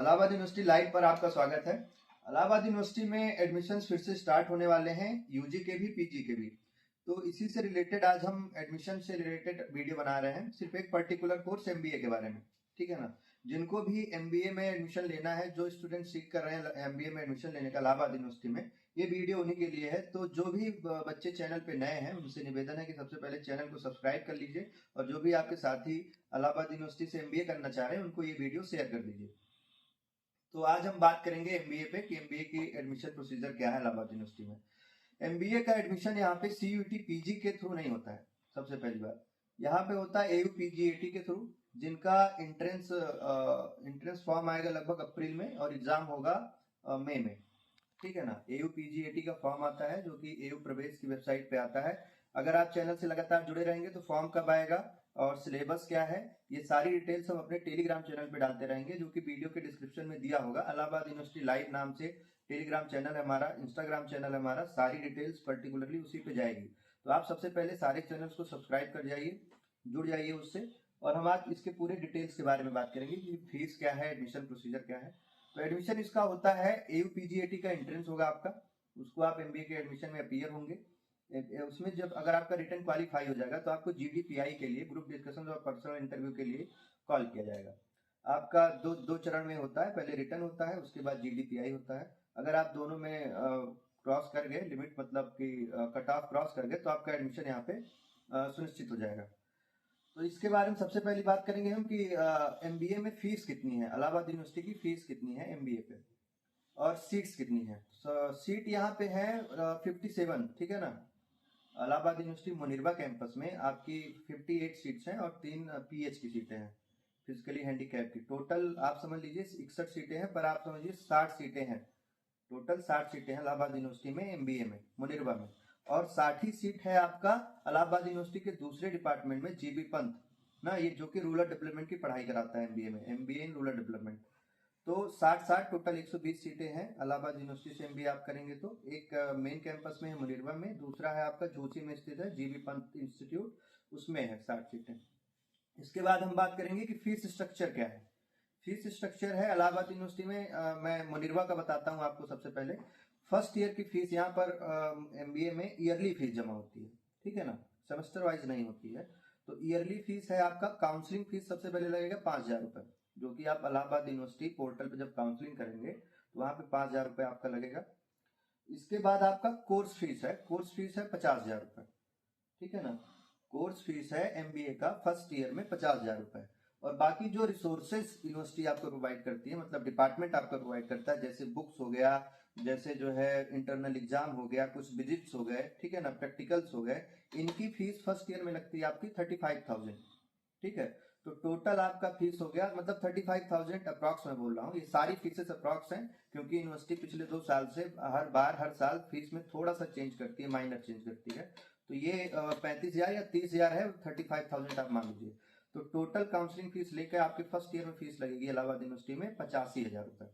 Allahabad university live पर आपका स्वागत है। इलाहाबाद यूनिवर्सिटी में एडमिशन्स फिर से स्टार्ट होने वाले हैं, यूजी के भी पीजी के भी। तो इसी से रिलेटेड आज हम एडमिशन से रिलेटेड वीडियो बना रहे हैं, सिर्फ एक पर्टिकुलर कोर्स एमबीए के बारे में, ठीक है ना। जिनको भी एमबीए में एडमिशन लेना है, जो स्टूडेंट सीख कर रहे हैं एमबीए में एडमिशन लेने का इलाहाबाद यूनिवर्सिटी में, ये वीडियो उन्हीं के लिए है। तो जो भी बच्चे चैनल पे नए हैं उनसे निवेदन है कि सबसे पहले चैनल को सब्सक्राइब कर लीजिए, और जो भी आपके साथी इलाहाबाद यूनिवर्सिटी से एमबीए करना चाह रहे हैं उनको ये वीडियो शेयर कर दीजिए। तो आज हम बात करेंगे एमबीए पे कि एमबीए की एडमिशन प्रोसीजर क्या है इलाहाबाद यूनिवर्सिटी में। एमबीए का एडमिशन यहाँ पे सीयूटी पीजी के थ्रू नहीं होता है। सबसे पहली बात, यहाँ पे होता है एयू पीजीएटी के थ्रू, जिनका इंट्रेंस फॉर्म आएगा लगभग अप्रैल में और एग्जाम होगा मई में, ठीक है ना। एयू पीजीएटी का फॉर्म आता है जो कि एयू प्रवेश की वेबसाइट पे आता है। अगर आप चैनल से लगातार जुड़े रहेंगे तो फॉर्म कब आएगा और सिलेबस क्या है, ये सारी डिटेल्स हम अपने टेलीग्राम चैनल पे डालते रहेंगे, जो कि वीडियो के डिस्क्रिप्शन में दिया होगा। इलाहाबाद यूनिवर्सिटी लाइव नाम से टेलीग्राम चैनल है हमारा, इंस्टाग्राम चैनल है हमारा, सारी डिटेल्स पर्टिकुलरली उसी पे जाएगी। तो आप सबसे पहले सारे चैनल्स को सब्सक्राइब कर जाइए, जुड़ जाइए उससे। और हम आज इसके पूरे डिटेल्स के बारे में बात करेंगे कि फीस क्या है, एडमिशन प्रोसीजर क्या है। तो एडमिशन इसका होता है एयू पीजीएटी का एंट्रेंस होगा आपका, उसको आप एमबीए के एडमिशन में अपीयर होंगे। उसमें जब अगर आपका रिटर्न क्वालिफाई हो जाएगा तो आपको जीडीपीआई के लिए, ग्रुप डिस्कशन और पर्सनल इंटरव्यू के लिए कॉल किया जाएगा। आपका दो चरण में होता है, पहले रिटर्न होता है, उसके बाद जीडीपीआई होता है। अगर आप दोनों में क्रॉस कर गए लिमिट, मतलब कि कट ऑफ क्रॉस कर गए, तो आपका एडमिशन यहाँ पे सुनिश्चित हो जाएगा। तो इसके बारे में सबसे पहली बात करेंगे हम कि एमबीए में फीस कितनी है, इलाहाबाद यूनिवर्सिटी की फीस कितनी है एमबीए पे, और सीट्स कितनी है। सीट यहाँ पे है 57, ठीक है ना। इलाहाबाद यूनिवर्सिटी मुनिरबा कैंपस में आपकी 58 सीट्स हैं और 3 पीएच की सीटें हैं, फिजिकली हैंडीकैप की। टोटल आप समझ लीजिए 61 सीटें हैं, पर आप समझिए 60 सीटें हैं। टोटल 60 सीटें हैं इलाहाबाद यूनिवर्सिटी में एमबीए में मुनिरबा में। और 60 ही सीट है आपका इलाहाबाद यूनिवर्सिटी के दूसरे डिपार्टमेंट में, जीबी पंत ना, ये जो कि रूरल डेवलपमेंट की पढ़ाई कराता है एमबीए में, एमबीए इन रूरल डेवलपमेंट। तो 60 टोटल 120 सीटें हैं इलाहाबाद यूनिवर्सिटी से एमबीए आप करेंगे तो। एक मेन कैंपस में है मुनिरबा में, दूसरा है आपका झूसी में स्थित है जीबी पंत इंस्टीट्यूट, उसमें है 60 सीटें। इसके बाद हम बात करेंगे कि फीस स्ट्रक्चर क्या है। फीस स्ट्रक्चर है इलाहाबाद यूनिवर्सिटी में, मैं मुनिरबा का बताता हूँ आपको। सबसे पहले फर्स्ट ईयर की फीस यहाँ पर एमबीए में ईयरली फीस जमा होती है, ठीक है ना, सेमेस्टर वाइज नहीं होती है। तो ईयरली फीस है आपका, काउंसलिंग फीस सबसे पहले लगेगा 5,000 रुपए, जो कि आप इलाहाबाद यूनिवर्सिटी पोर्टल पे जब काउंसलिंग करेंगे तो वहां पे 5,000 रुपए आपका लगेगा। इसके बाद आपका कोर्स फीस है, कोर्स फीस है 50,000 रुपए, ठीक है ना। कोर्स फीस है एमबीए का फर्स्ट ईयर में 50,000 रुपए। और बाकी जो रिसोर्सेज यूनिवर्सिटी आपको प्रोवाइड करती है, मतलब डिपार्टमेंट आपको प्रोवाइड करता है, जैसे बुक्स हो गया, जैसे जो है इंटरनल एग्जाम हो गया, कुछ विजिट्स हो गए, ठीक है ना, प्रैक्टिकल्स हो गए, इनकी फीस फर्स्ट ईयर में लगती है आपकी 35,000, ठीक है। तो टोटल आपका फीस हो गया, मतलब 35,000 अप्रॉक्स मैं बोल रहा हूँ, ये सारी फीसेस अप्रॉक्स हैं, क्योंकि यूनिवर्सिटी पिछले 2 साल से हर साल फीस में थोड़ा सा चेंज करती है, माइनर चेंज करती है। तो ये 35,000 या 30,000 है, 35,000 आप मान लीजिए। तो टोटल काउंसलिंग फीस लेकर आपके फर्स्ट ईयर में फीस लगेगी इलाहाबाद यूनिवर्सिटी में 85,000 रुपए,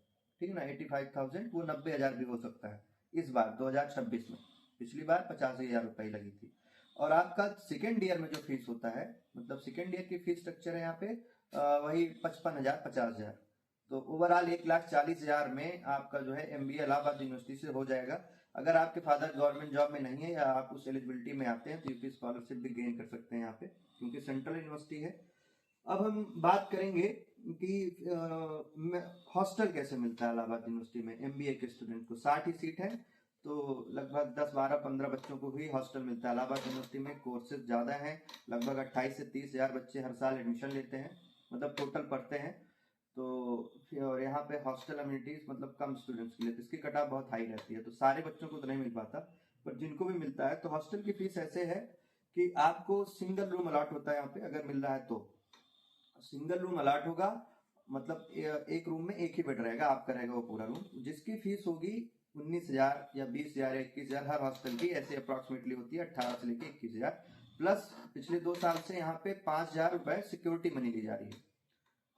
ठीक है ना। 85,000 वो 90,000 भी हो सकता है इस बार 2026 में, पिछली बार 85,000 रुपए लगी थी। और आपका सेकेंड ईयर में जो फीस होता है, मतलब सेकेंड ईयर की फीस स्ट्रक्चर है यहाँ पे वही 55,000 50,000। तो ओवरऑल 1,40,000 में आपका जो है एमबीए इलाहाबाद यूनिवर्सिटी से हो जाएगा। अगर आपके फादर गवर्नमेंट जॉब में नहीं है या आप उस एलिजिबिलिटी में आते हैं तो यूपी स्कॉलरशिप भी गेन कर सकते हैं यहाँ पे, क्योंकि सेंट्रल यूनिवर्सिटी है। अब हम बात करेंगे कि हॉस्टल कैसे मिलता है इलाहाबाद यूनिवर्सिटी में एमबीए के स्टूडेंट को। 60 ही सीट है, तो लगभग 10 12 15 बच्चों को ही हॉस्टल मिलता है इलाहाबाद यूनिवर्सिटी में। कोर्सेज ज़्यादा हैं, लगभग 28 से 30,000 बच्चे हर साल एडमिशन लेते हैं, मतलब टोटल पढ़ते हैं। तो और यहाँ पे हॉस्टल अम्यूनिटीज मतलब कम स्टूडेंट्स के लिए, तो इसकी कट ऑफ बहुत हाई रहती है, तो सारे बच्चों को तो नहीं मिल पाता, पर जिनको भी मिलता है। तो हॉस्टल की फीस ऐसे है कि आपको सिंगल रूम अलॉट होता है यहाँ पे, अगर मिल रहा है तो सिंगल रूम अलॉट होगा, मतलब एक रूम में एक ही बेड रहेगा, आपका रहेगा वो पूरा रूम, जिसकी फीस होगी 19,000 या 20,000 या 21,000 हर हॉस्टल की, ऐसे अप्रोक्सीमेटली होती है 18 से लेके 21,000। प्लस पिछले 2 साल से यहाँ पे 5,000 रुपए सिक्योरिटी मनी ली जा रही है,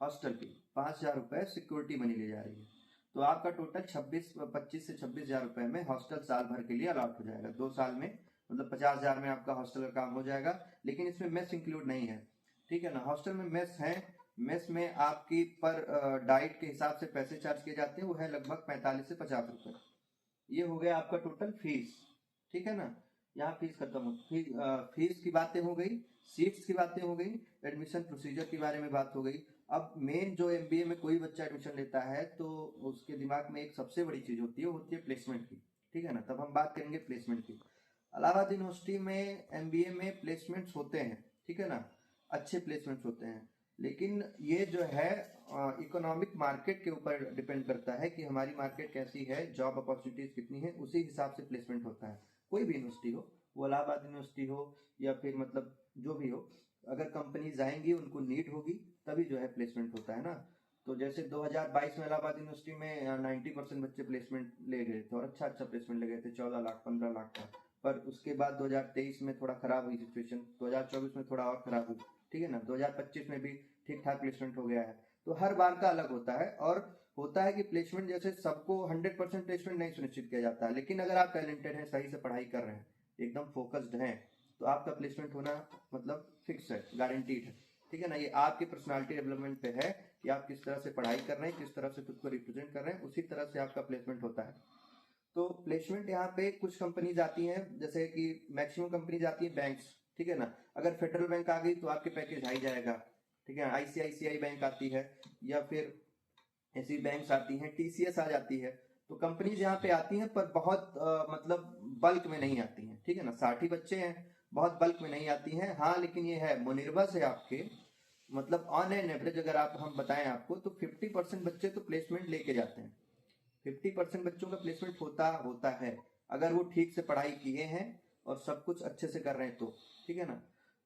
हॉस्टल की 5,000 रुपए सिक्योरिटी मनी ली जा रही है। तो आपका टोटल 25 से 26,000 रुपए में हॉस्टल साल भर के लिए अलॉट हो जाएगा, 2 साल में, मतलब 50,000 में आपका हॉस्टल का काम हो जाएगा। लेकिन इसमें मेस इंक्लूड नहीं है, ठीक है ना। हॉस्टल में मेस है, मेस में आपकी पर डाइट के हिसाब से पैसे चार्ज किए जाते हैं, वो है लगभग 45 से 50 रुपए। ये हो गया आपका टोटल फीस, ठीक है ना। यहाँ फीस खत्म हो, फीस की बातें हो गई, सीट्स की बातें हो गई, एडमिशन प्रोसीजर के बारे में बात हो गई। अब मेन जो एमबीए में कोई बच्चा एडमिशन लेता है तो उसके दिमाग में एक सबसे बड़ी चीज होती है, वो होती है प्लेसमेंट की, ठीक है ना। तब हम बात करेंगे प्लेसमेंट की। इलाहाबाद यूनिवर्सिटी में एमबीए में प्लेसमेंट्स होते हैं, ठीक है ना, अच्छे प्लेसमेंट्स होते हैं। लेकिन ये जो है इकोनॉमिक मार्केट के ऊपर डिपेंड करता है कि हमारी मार्केट कैसी है, जॉब अपॉर्चुनिटीज कितनी है, उसी हिसाब से प्लेसमेंट होता है। कोई भी यूनिवर्सिटी हो, वो इलाहाबाद यूनिवर्सिटी हो या फिर मतलब जो भी हो, अगर कंपनीज आएंगी, उनको नीड होगी, तभी जो है प्लेसमेंट होता है ना। तो जैसे 2022 में इलाहाबाद यूनिवर्सिटी में 90% बच्चे प्लेसमेंट ले गए थे, और अच्छा अच्छा प्लेसमेंट ले गए थे, 14 लाख 15 लाख का। पर उसके बाद 2023 में थोड़ा खराब हुई सिचुएशन, 2024 में थोड़ा और खराब हुई, ठीक है ना। 2025 में भी ठीक ठाक प्लेसमेंट हो गया है। तो हर बार का अलग होता है, और होता है कि प्लेसमेंट जैसे सबको 100% प्लेसमेंट नहीं सुनिश्चित किया जाता है, लेकिन अगर आप टैलेंटेड हैं, सही से पढ़ाई कर रहे हैं, एकदम फोकस्ड हैं, तो आपका प्लेसमेंट होना मतलब फिक्स है, गारंटीड है, ठीक है ना। ये आपकी पर्सनालिटी डेवलपमेंट पे है कि आप किस तरह से पढ़ाई कर रहे हैं, किस तरह से खुद को रिप्रेजेंट कर रहे हैं, उसी तरह से आपका प्लेसमेंट होता है। तो प्लेसमेंट यहाँ पे कुछ कंपनीज आती हैं, जैसे कि मैक्सिमम कंपनीज आती है बैंक्स, ठीक है ना। अगर फेडरल बैंक आ गई तो आपके पैकेज हाई जाएगा, ठीक है। आईसीआईसीआई बैंक आती है, या फिर ऐसी बैंक्स आती हैं, टीसीएस आ जाती है। तो कंपनीज यहाँ पे आती हैं, पर बहुत मतलब बल्क में नहीं आती हैं, ठीक है ना। 60 बच्चे हैं, बहुत बल्क में नहीं आती हैं। हाँ, लेकिन ये है मुनिरबा से आपके मतलब ऑन एन एवरेज अगर आप हम बताएं आपको, तो 50% बच्चे तो प्लेसमेंट लेके जाते हैं। 50% बच्चों का प्लेसमेंट होता है, अगर वो ठीक से पढ़ाई किए हैं और सब कुछ अच्छे से कर रहे हैं तो, ठीक है ना।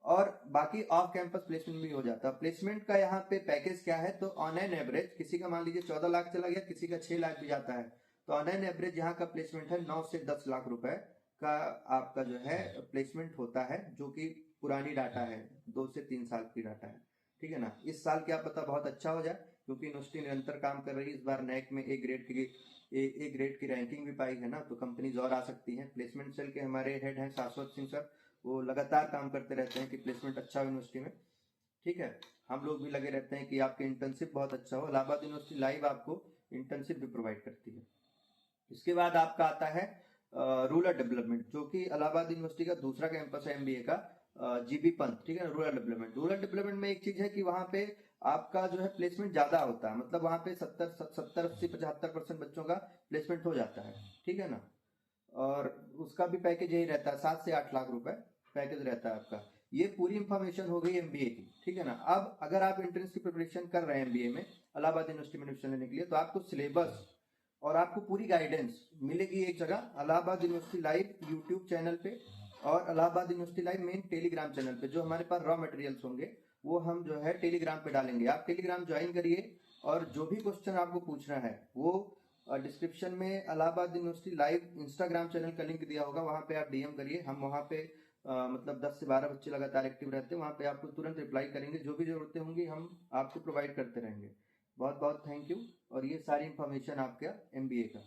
और बाकी ऑफ कैंपस प्लेसमेंट भी हो जाता है। प्लेसमेंट का यहाँ पे पैकेज क्या है, तो ऑन एन एवरेज किसी का मान लीजिए 14 लाख चला गया, किसी का 6 लाख भी जाता है, तो ऑन एन एवरेज यहाँ का प्लेसमेंट है 9 से 10 लाख रुपए का आपका जो है प्लेसमेंट होता है, जो कि पुरानी डाटा है, 2 से 3 साल की डाटा है, ठीक है ना। इस साल क्या पता बहुत अच्छा हो जाए, क्योंकि यूनिवर्सिटी निरंतर काम कर रही है। इस बार नैक में ए ग्रेड की रैंकिंग भी पाई है ना, तो कंपनीज और आ सकती हैं। प्लेसमेंट सेल के हमारे हेड हैं शाश्वत सिंह सर, वो लगातार काम करते रहते हैं कि प्लेसमेंट अच्छा हो यूनिवर्सिटी में, ठीक है। हम लोग भी लगे रहते हैं कि आपकी इंटर्नशिप बहुत अच्छा हो। इलाहाबाद यूनिवर्सिटी लाइव आपको इंटर्नशिप भी प्रोवाइड करती है। इसके बाद आपका आता है रूरल डेवलपमेंट, जो कि इलाहाबाद यूनिवर्सिटी का दूसरा कैंपस है एमबीए का, जीबी पंत, ठीक है ना। रूरल डेवलपमेंट में एक चीज है कि वहां पे आपका जो है प्लेसमेंट ज्यादा होता है, मतलब वहां पे 70 80 75% बच्चों का प्लेसमेंट हो जाता है, ठीक है ना। और उसका भी पैकेज यही रहता है, 7 से 8 लाख रुपए पैकेज रहता है आपका। ये पूरी इंफॉर्मेशन हो गई एमबीए की, ठीक है ना। अब अगर आप एंट्रेंस की प्रिपरेशन कर रहे हैं एमबीए में इलाहाबाद यूनिवर्सिटी में एडमिशन लेने के लिए, तो आपको सिलेबस और आपको पूरी गाइडेंस मिलेगी एक जगह, Allahabad university live YouTube channel पे, और Allahabad university live main Telegram channel पे। जो हमारे पास रॉ मटेरियल्स होंगे वो हम जो है टेलीग्राम पे डालेंगे, आप टेलीग्राम ज्वाइन करिए, और जो भी क्वेश्चन आपको पूछना है वो डिस्क्रिप्शन में Allahabad university live Instagram channel का लिंक दिया होगा, वहां पे आप डीएम करिए। हम वहां पे मतलब 10 से 12 बच्चे लगातार एक्टिव रहते हैं, वहां पे आपको तुरंत रिप्लाई करेंगे, जो भी जरूरतें होंगी हम आपको प्रोवाइड करते रहेंगे। बहुत बहुत थैंक यू। और ये सारी इंफॉर्मेशन आपका एमबीए का।